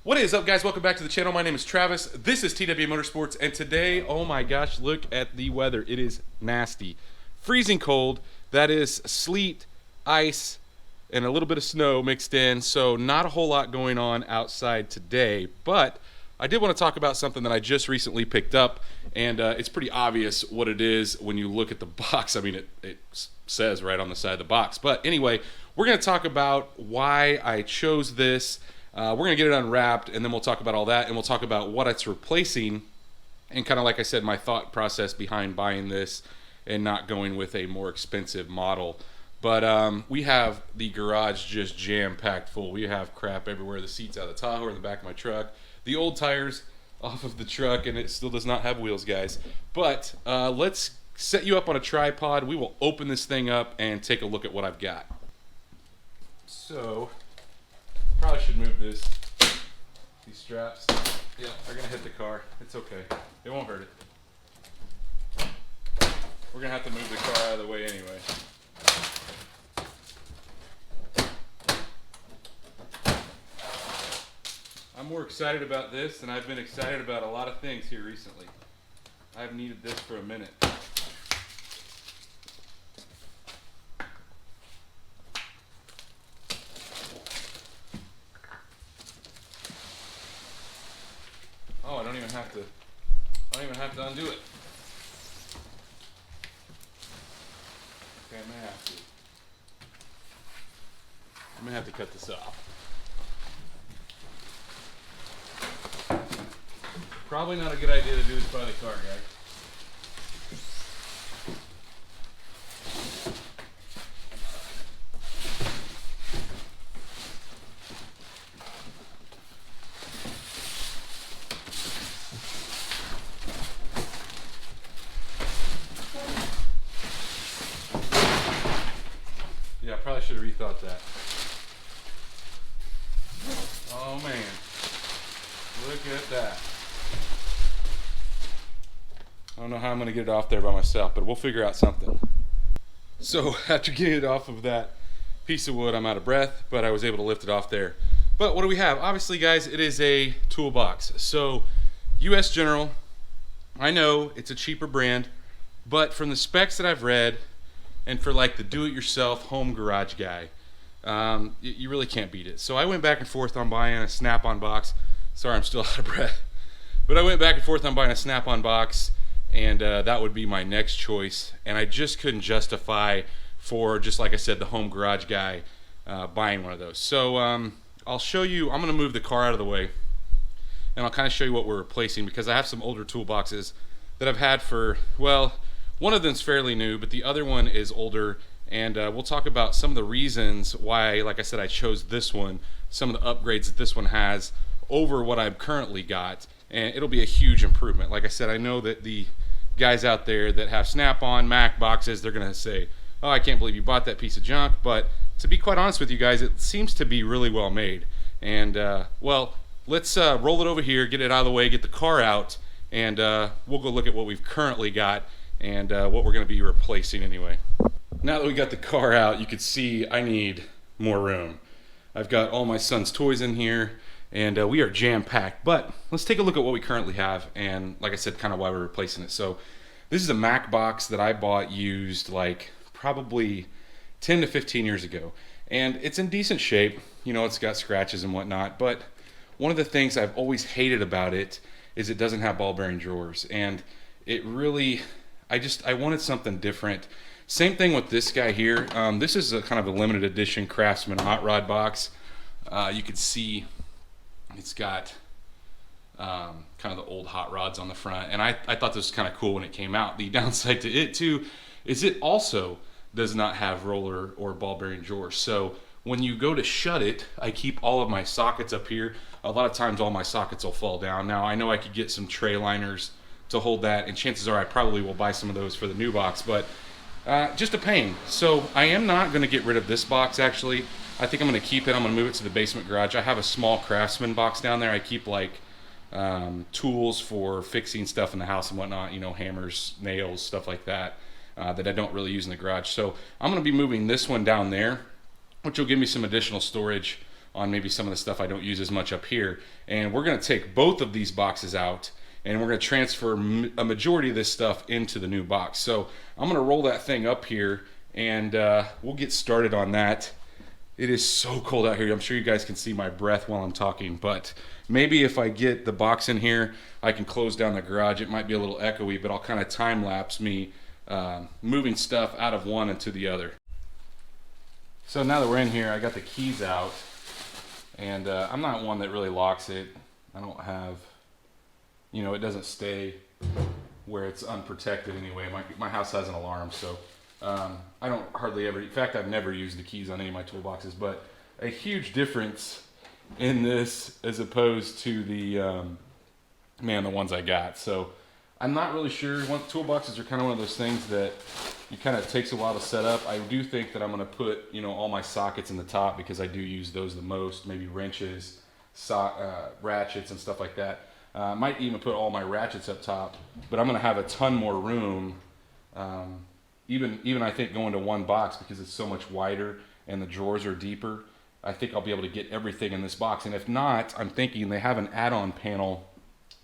What is up, guys? Welcome back to the channel. My name is Travis. This is TWA Motorsports, and today, oh my gosh, look at the weather. It is nasty. Freezing cold. That is sleet, ice, and a little bit of snow mixed in, so not a whole lot going on outside today, but I did want to talk about something that I just recently picked up, and it's pretty obvious what it is when you look at the box. I mean, it says right on the side of the box. But anyway, we're going to talk about why I chose this. We're going to get it unwrapped, and then we'll talk about all that, and we'll talk about what it's replacing, and kind of like I said, my thought process behind buying this and not going with a more expensive model. But we have the garage just jam-packed full. We have crap everywhere. The seats out of the Tahoe or in the back of my truck. The old tires off of the truck, and it still does not have wheels, guys. But let's set you up on a tripod. We will open this thing up and take a look at what I've got. So, probably should move these straps. Yeah, they're gonna hit the car. It's okay. It won't hurt it. We're gonna have to move the car out of the way anyway. I'm more excited about this than I've been excited about a lot of things here recently. I've needed this for a minute. Oh, I don't even have to undo it. Okay, I may have to cut this off. Probably not a good idea to do this by the car, guys. Yeah, I probably should have rethought that. Oh man, look at that. I don't know how I'm going to get it off there by myself, but we'll figure out something. So after getting it off of that piece of wood, I'm out of breath, but I was able to lift it off there. But what do we have? Obviously, guys, it is a toolbox. So US General, I know it's a cheaper brand, but from the specs that I've read, and for like the do-it-yourself home garage guy, you really can't beat it. So I went back and forth on buying a Snap-on box. Sorry, I'm still out of breath. But I went back and forth on buying a Snap-on box, and that would be my next choice. And I just couldn't justify for, just like I said, the home garage guy buying one of those. So I'll show you. I'm going to move the car out of the way, and I'll kind of show you what we're replacing, because I have some older toolboxes that I've had for, well, one of them's fairly new, but the other one is older, and we'll talk about some of the reasons why, like I said, I chose this one, some of the upgrades that this one has over what I've currently got, and it'll be a huge improvement. Like I said, I know that the guys out there that have Snap-on Mac boxes, they're gonna say, oh, I can't believe you bought that piece of junk, but to be quite honest with you guys, it seems to be really well made. And well, let's roll it over here, get it out of the way, get the car out, and we'll go look at what we've currently got and what we're gonna be replacing anyway. Now that we got the car out, you can see I need more room. I've got all my son's toys in here, and we are jam-packed. But let's take a look at what we currently have, and like I said, kind of why we're replacing it. So this is a Mac box that I bought used like probably 10 to 15 years ago, and it's in decent shape. You know, it's got scratches and whatnot, but one of the things I've always hated about it is it doesn't have ball bearing drawers, and it really, I wanted something different. Same thing with this guy here. This is a kind of a limited edition Craftsman hot rod box. You can see it's got kind of the old hot rods on the front, and I thought this was kind of cool when it came out. The downside to it too is it also does not have roller or ball bearing drawers. So when you go to shut it, I keep all of my sockets up here. A lot of times all my sockets will fall down. Now I know I could get some tray liners to hold that, and chances are I probably will buy some of those for the new box, but just a pain. So I am not going to get rid of this box actually. I think I'm going to keep it. I'm going to move it to the basement garage. I have a small Craftsman box down there. I keep like tools for fixing stuff in the house and whatnot, you know, hammers, nails, stuff like that, that I don't really use in the garage. So I'm going to be moving this one down there, which will give me some additional storage on maybe some of the stuff I don't use as much up here. And we're going to take both of these boxes out, and we're going to transfer a majority of this stuff into the new box. So I'm going to roll that thing up here, and we'll get started on that. It is so cold out here. I'm sure you guys can see my breath while I'm talking, but maybe if I get the box in here, I can close down the garage. It might be a little echoey, but I'll kind of time lapse me moving stuff out of one into the other. So now that we're in here, I got the keys out, and I'm not one that really locks it. I don't have, you know, it doesn't stay where it's unprotected anyway. My house has an alarm, so I don't hardly ever, in fact, I've never used the keys on any of my toolboxes, but a huge difference in this as opposed to the, the ones I got. So I'm not really sure. Toolboxes are kind of one of those things that it kind of takes a while to set up. I do think that I'm going to put, you know, all my sockets in the top because I do use those the most, maybe wrenches, ratchets and stuff like that. I might even put all my ratchets up top, but I'm going to have a ton more room, even I think going to one box because it's so much wider and the drawers are deeper. I think I'll be able to get everything in this box. And if not, I'm thinking they have an add-on panel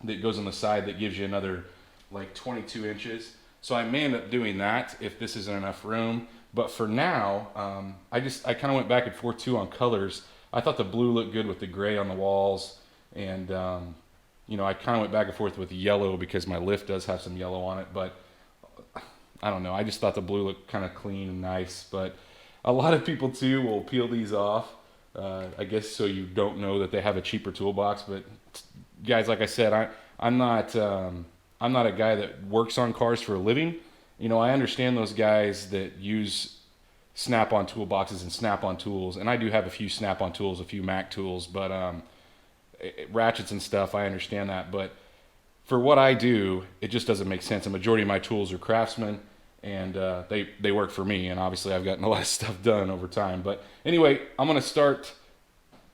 that goes on the side that gives you another like 22 inches. So I may end up doing that if this isn't enough room. But for now, I kind of went back and forth too on colors. I thought the blue looked good with the gray on the walls, and you know, I kind of went back and forth with the yellow because my lift does have some yellow on it. But I don't know. I just thought the blue looked kind of clean and nice. But a lot of people too will peel these off, I guess, so you don't know that they have a cheaper toolbox. But guys, like I said, I'm not a guy that works on cars for a living. You know, I understand those guys that use Snap-on toolboxes and Snap-on tools, and I do have a few Snap-on tools, a few Mac tools, but ratchets and stuff, I understand that. But for what I do, it just doesn't make sense. A majority of my tools are Craftsman, and they work for me, and obviously I've gotten a lot of stuff done over time. But anyway, I'm going to start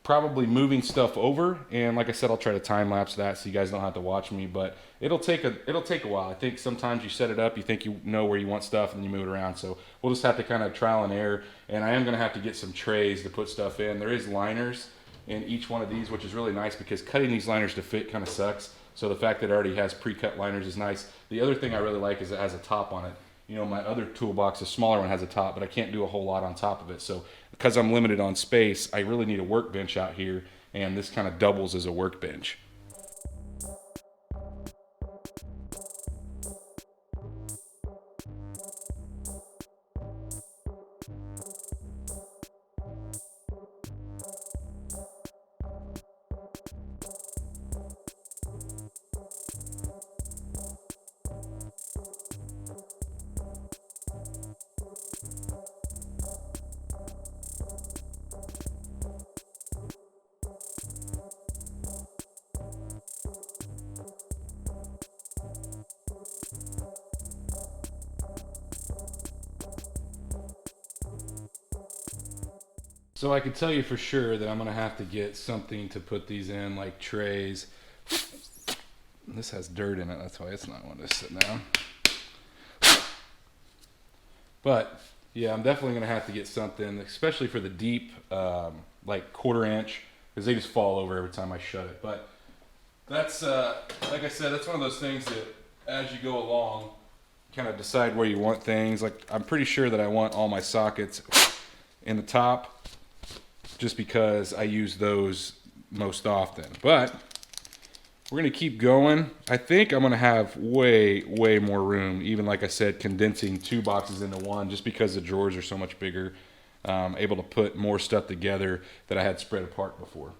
probably moving stuff over, and like I said, I'll try to time lapse that so you guys don't have to watch me, but it'll take a while. I think sometimes you set it up, you think you know where you want stuff, and you move it around. So we'll just have to kind of trial and error, and I am going to have to get some trays to put stuff in. There is liners in each one of these, which is really nice because cutting these liners to fit kind of sucks. So the fact that it already has pre-cut liners is nice. The other thing I really like is it has a top on it. You know, my other toolbox, a smaller one, has a top, but I can't do a whole lot on top of it. So because I'm limited on space, I really need a workbench out here, and this kind of doubles as a workbench. So I can tell you for sure that I'm going to have to get something to put these in, like trays. This has dirt in it, that's why it's not wanting to sit down. But yeah, I'm definitely going to have to get something, especially for the deep, like 1/4 inch, because they just fall over every time I shut it. But that's, like I said, that's one of those things that as you go along, kind of decide where you want things. Like I'm pretty sure that I want all my sockets in the top, just because I use those most often. But we're gonna keep going. I think I'm gonna have way more room, even like I said, condensing 2 boxes into one, just because the drawers are so much bigger, able to put more stuff together that I had spread apart before.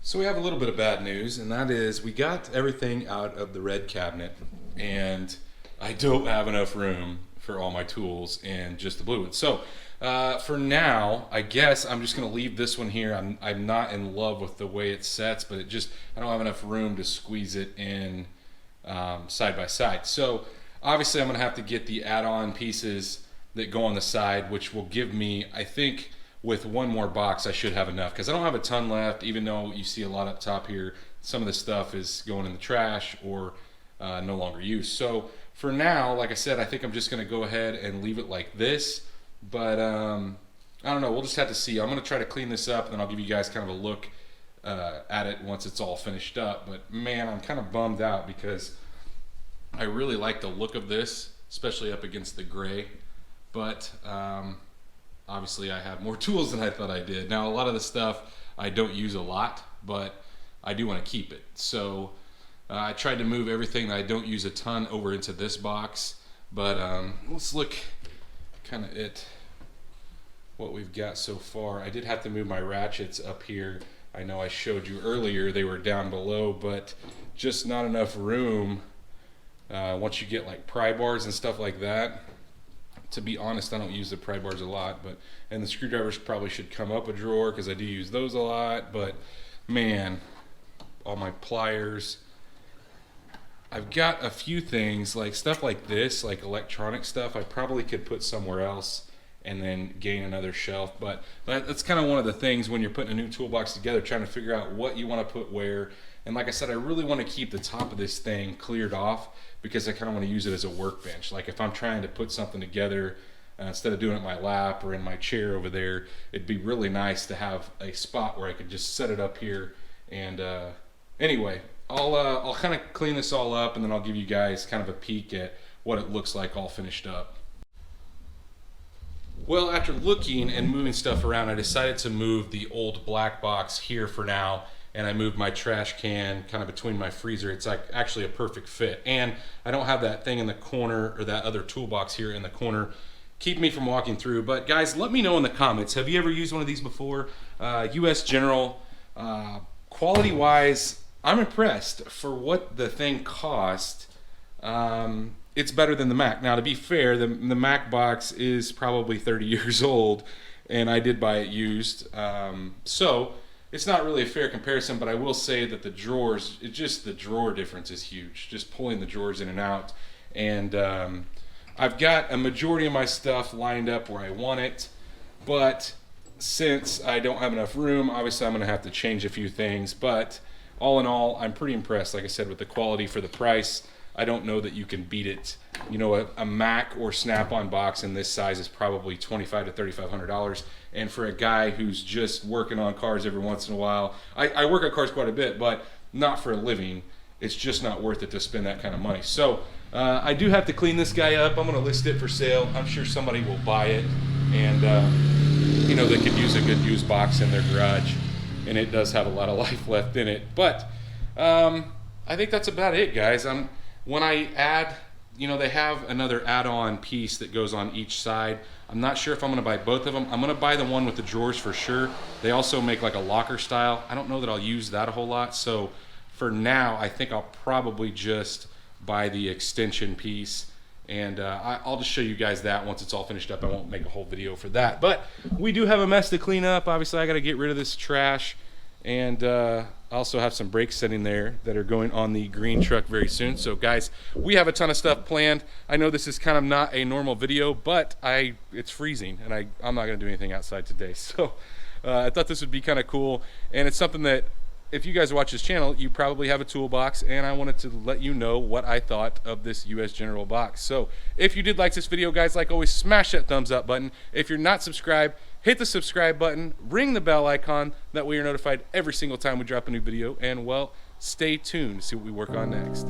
So we have a little bit of bad news, and that is we got everything out of the red cabinet, and I don't have enough room for all my tools and just the blue one. So for now, I guess I'm just going to leave this one here. I'm not in love with the way it sets, but I don't have enough room to squeeze it in side by side. So obviously I'm going to have to get the add-on pieces that go on the side, which will give me, I think, with one more box I should have enough, because I don't have a ton left, even though you see a lot up top here. Some of this stuff is going in the trash or no longer used. So for now, like I said, I think I'm just going to go ahead and leave it like this. But I don't know, we'll just have to see. I'm going to try to clean this up, and then I'll give you guys kind of a look at it once it's all finished up. But man, I'm kind of bummed out because I really like the look of this, especially up against the gray. But obviously I have more tools than I thought I did. Now a lot of the stuff I don't use a lot, but I do want to keep it. So I tried to move everything that I don't use a ton over into this box. But let's look kind of at what we've got so far. I did have to move my ratchets up here. I know I showed you earlier they were down below, but just not enough room once you get like pry bars and stuff like that. To be honest, I don't use the pry bars a lot, and the screwdrivers probably should come up a drawer because I do use those a lot. But man, all my pliers. I've got a few things, like stuff like this, like electronic stuff, I probably could put somewhere else and then gain another shelf. But that's kind of one of the things when you're putting a new toolbox together, trying to figure out what you want to put where. And like I said, I really want to keep the top of this thing cleared off because I kind of want to use it as a workbench. Like if I'm trying to put something together, instead of doing it in my lap or in my chair over there, it'd be really nice to have a spot where I could just set it up here. And anyway, I'll kind of clean this all up, and then I'll give you guys kind of a peek at what it looks like all finished up. Well, after looking and moving stuff around, I decided to move the old black box here for now, and I moved my trash can kind of between my freezer. It's like actually a perfect fit, and I don't have that thing in the corner, or that other toolbox here in the corner, keeping me from walking through. But guys, let me know in the comments, have you ever used one of these before? US General, quality wise, I'm impressed. For what the thing cost, it's better than the Mac. Now, to be fair, the Mac box is probably 30 years old, and I did buy it used. So it's not really a fair comparison, but I will say that the drawers, the drawer difference is huge. Just pulling the drawers in and out. And I've got a majority of my stuff lined up where I want it, but since I don't have enough room, obviously I'm going to have to change a few things. But all in all, I'm pretty impressed, like I said, with the quality for the price. I don't know that you can beat it. You know, a Mac or Snap-on box in this size is probably $2,500 to $3,500. And for a guy who's just working on cars every once in a while, I work on cars quite a bit, but not for a living. It's just not worth it to spend that kind of money. So I do have to clean this guy up. I'm going to list it for sale. I'm sure somebody will buy it, and you know, they could use a good used box in their garage. And it does have a lot of life left in it. But I think that's about it, guys. When I add, you know, they have another add-on piece that goes on each side. I'm not sure if I'm going to buy both of them. I'm going to buy the one with the drawers for sure. They also make like a locker style. I don't know that I'll use that a whole lot. So for now, I think I'll probably just buy the extension piece. And I'll just show you guys that once it's all finished up. I won't make a whole video for that. But we do have a mess to clean up. Obviously, I got to get rid of this trash. And I also have some brakes sitting there that are going on the green truck very soon. So, guys, we have a ton of stuff planned. I know this is kind of not a normal video, but it's freezing, and I'm not going to do anything outside today. So I thought this would be kind of cool. And it's something that, if you guys watch this channel, you probably have a toolbox, and I wanted to let you know what I thought of this US General box. So if you did like this video, guys, like always, smash that thumbs up button. If you're not subscribed, hit the subscribe button, ring the bell icon, that way you're notified every single time we drop a new video, and well, stay tuned to see what we work on next.